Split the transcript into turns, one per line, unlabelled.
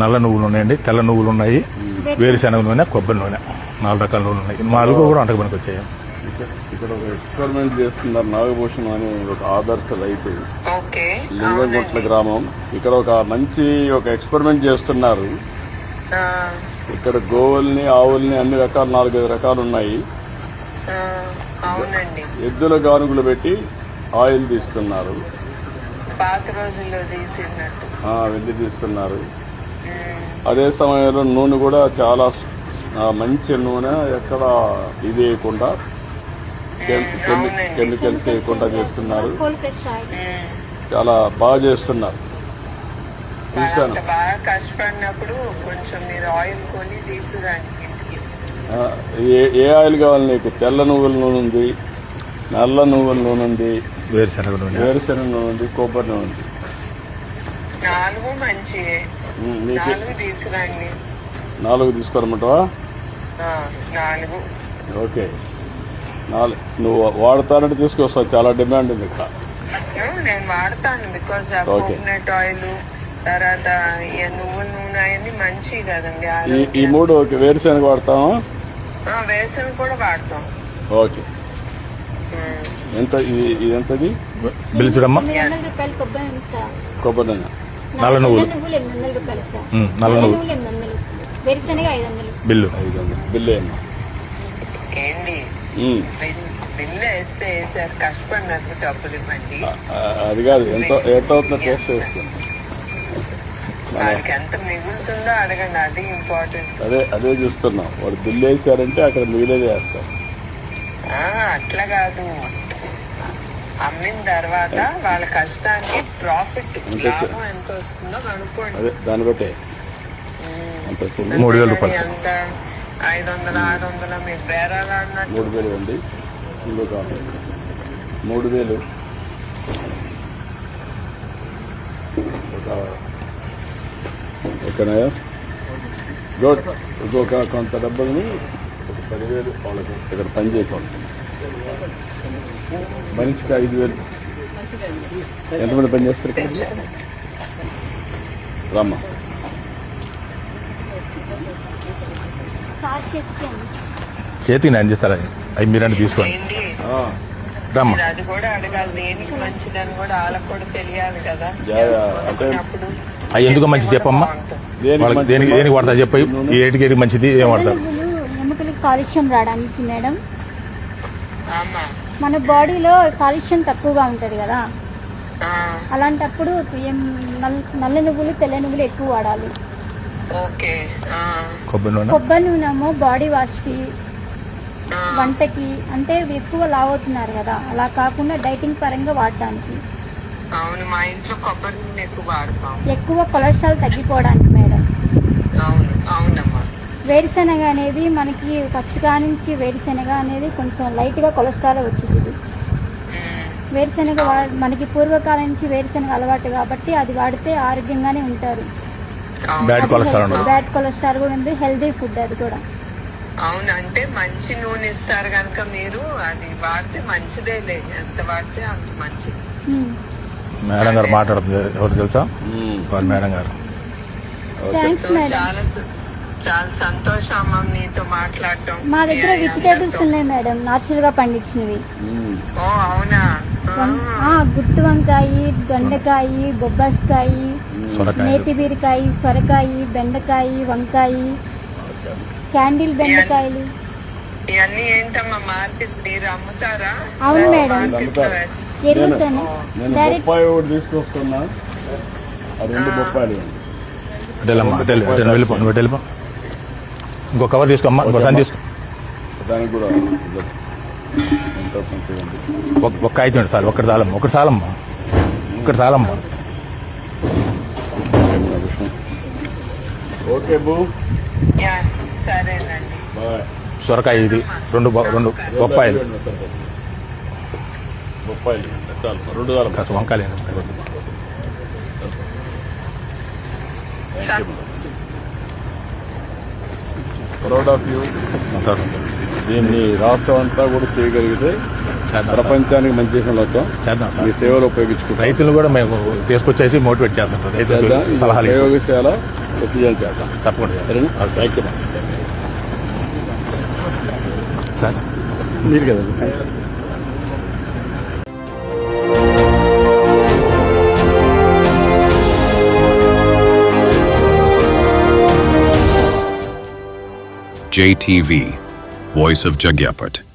నల్ల నువ్వులు ఉన్నాయండి, తెల్ల నువ్వులు ఉన్నాయి, వేరుశనగ నూనె, కొబ్బరి నూనె, 4 రకాల నూనెలు ఉన్నాయి. 4 కూడా వంటకు పనికి వచ్చాయి.
ఇక్కడ ఒక ఎక్స్పెరిమెంట్ చేస్తున్నారు. నాగభూషణం అనే ఒక ఆదర్శ రైతు, లింగంగుట్ల గ్రామం. ఇక్కడ ఒక మంచి ఎక్స్పెరిమెంట్ చేస్తున్నారు. ఇక్కడ గోవుల్ని, ఆవుల్ని అన్ని రకాలు 4-5 రకాలు ఉన్నాయి. ఎద్దుల గానుగులు పెట్టి ఆయిల్ తీస్తున్నారు.
పాత రోజుల్లో తీసినట్టు
వెళ్ళి తీస్తున్నారు. అదే సమయంలో నూనె కూడా చాలా మంచి నూనె, ఎక్కడ ఇది వేయకుండా కెమికల్స్ వేయకుండా చేస్తున్నారు. చాలా బాగా చేస్తున్నారు. చూశాను.
బాగా కష్టపడినప్పుడు కొంచెం మీరు ఆయిల్ కొని తీసుకురండి.
ఏ ఆయిల్ కావాలి నీకు? తెల్ల నువ్వుల నూనె ఉంది, నల్ల నువ్వుల నూనె ఉంది,
వేరుశనగ నూనె
ఉంది, కొబ్బరి నూనె ఉంది.
4 మంచియే. 4 తీసుకురండి.
4 తీసుకోరమంటావా?
4.
ఓకే. 4 నువ్వు వాడతానంటే తీసుకొస్తావు. చాలా డిమాండ్ ఉంది ఇక్కడ.
నేను వాడతాను. బికాస్ కోకోనట్ ఆయిల్, తర్వాత నువ్వుల నూనె అవన్నీ మంచివి కదండి.
ఈ 3 ఓకే. వేరుశనగ వాడతామా?
వేరుశనగ కూడా వాడతాం.
ఓకే. ఎంత ఇది? ఎంతది
బిల్లు చూడమ్మా.
800 రూపాయలు కొబ్బరి నూనె సార్.
కొబ్బరి నూనె.
నల్ల నువ్వులు
800 రూపాయలు సార్.
నల్ల నువ్వులు
800, వేరుశనగ 500.
బిల్లు
500 బిల్లు ఏమన్నా?
ఏంటి బిల్లు వేస్తే వేసారు, కష్టపడినందుకు డబ్బులు ఇవ్వండి.
అది కాదు, ఎంత అవుతుందో టేస్ట్ చేస్తుంది.
వాళ్ళకి ఎంత మిగులుతుందో అడగండి. అది ఇంపార్టెంట్.
అదే చూస్తున్నాం. వాడు బిల్లు వేసారంటే అక్కడ మిగిలేదే వేస్తారు.
అట్లా కాదు, అమ్మిన తర్వాత వాళ్ళ కష్టానికి ప్రాఫిట్, లాభం ఎంత వస్తుందో కనుక్కోండి.
అదే దాన్ని బట్టే
3000 రూపాయలు.
ఎంత 500, 600 మీరు బేరాలు ఆడినట్టు.
3000 అండి. ఇంకో కాదు 3000. ఓకేనా? గుడ్. ఇంకొక కొంత డబ్బుల్ని 10,000 వాళ్ళకి ఇక్కడ పనిచేసేవాళ్ళు. మనిషికి 5,000. ఎంతమంది పని చేస్తారు ఇక్కడ? రమ్మా.
చేతికి నేను అందిస్తారా? అవి మీరంటే తీసుకోండి. రమ్మా.
అది కూడా అడగాలి. దేనికి మంచిదని కూడా వాళ్ళకి కూడా తెలియాలి కదా.
అంటే
అవి ఎందుకు మంచి చెప్పమ్మా. వాళ్ళకి దేనికి వాడతా చెప్పి ఏటికి మంచిది ఏం వాడతారు?
ఎముకలకి కాలుష్యం రావడానికి మేడం. మన బాడీలో కాలుష్యం తక్కువగా ఉంటది కదా, అలాంటప్పుడు నల్ల నువ్వులు, తెల్ల నువ్వులు ఎక్కువ వాడాలి. కొబ్బరి నూనె బాడీ వాష్ కి, వంటకి, అంటే ఎక్కువ లావ్ అవుతున్నారు కదా, అలా కాకుండా డైటింగ్ పరంగా వాడడానికి.
అవును, మా ఇంట్లో కొబ్బరి నూనె ఎక్కువ వాడతాం.
ఎక్కువ కొలెస్ట్రాల్ తగ్గిపోవడానికి మేడం.
అవును, అవునమ్మా.
వేరుశనగ అనేది మనకి ఫస్ట్ నుంచి వేరుశనగ అనేది కొంచెం లైట్గా కొలెస్ట్రాల్ వచ్చింది. వేరుశనగ మనకి పూర్వకాలం నుంచి వేరుశనగ అలవాటు కాబట్టి అది వాడితే ఆరోగ్యంగానే ఉంటారు. బ్యాడ్ కొలెస్ట్రాల్ కూడా ఉంది, హెల్దీ ఫుడ్ అది కూడా.
అవును, అంటే మంచి నూనె ఇస్తారు కనుక మీరు అది వాడితే మంచిదేలే. ఎంత వాడితే అంత మంచిది.
మేడం గారు మాట్లాడుతుంది, ఎవరు తెలుసా? వారు మేడం గారు.
చాలా చాలా సంతోషం అమ్మ నీతో మాట్లాడటం.
మా దగ్గర వెజిటేబుల్స్ ఉన్నాయి మేడం, నాచురల్ గా పండించినవి.
ఓ అవునా?
గుత్తి వంకాయ, దొండకాయ, బొబ్బాస్కాయ, నేతి బీరకాయ, సొరకాయ, బెండకాయ, వంకాయ, క్యాండిల్ బెండకాయలు.
ఇవన్నీ ఏంటమ్మా మార్కెట్ మీరు అమ్ముతారా?
అవును మేడం, ఎరుగుతాను.
తీసుకొస్తున్నా.
వెళ్ళిపో. ఇంకో కవర్ తీసుకోమ్మా, ఇంకో సన్ తీసుకో.
దానికి కూడా
ఒక్క అయితే చాలు. ఒకటి చాలమ్మా.
ఓకే బూ.
సరేనండి.
సొరకాయ ఇది 2 బొప్పాయిలు.
చాలు 2
కాస్త వంకాయలు.
Proud of you. దీన్ని రాష్ట్రం అంతా కూడా చేయగలిగితే ప్రపంచానికి మంచి విషయంలో
చేద్దాం.
మీ సేవలు ఉపయోగించుకుంటాం.
రైతులు కూడా మేము తీసుకొచ్చేసి మోటివేట్ చేస్తాం. రైతులు సలహాలు.
ప్రయోగశాల ఎఫిషియెంట్ చేద్దాం.
తప్పకుండా చేయాలి.
సరేనా?
అవును సార్.
థ్యాంక్ యూ
సార్
మీరు కదండి.
JTV, Voice of Jagyapat.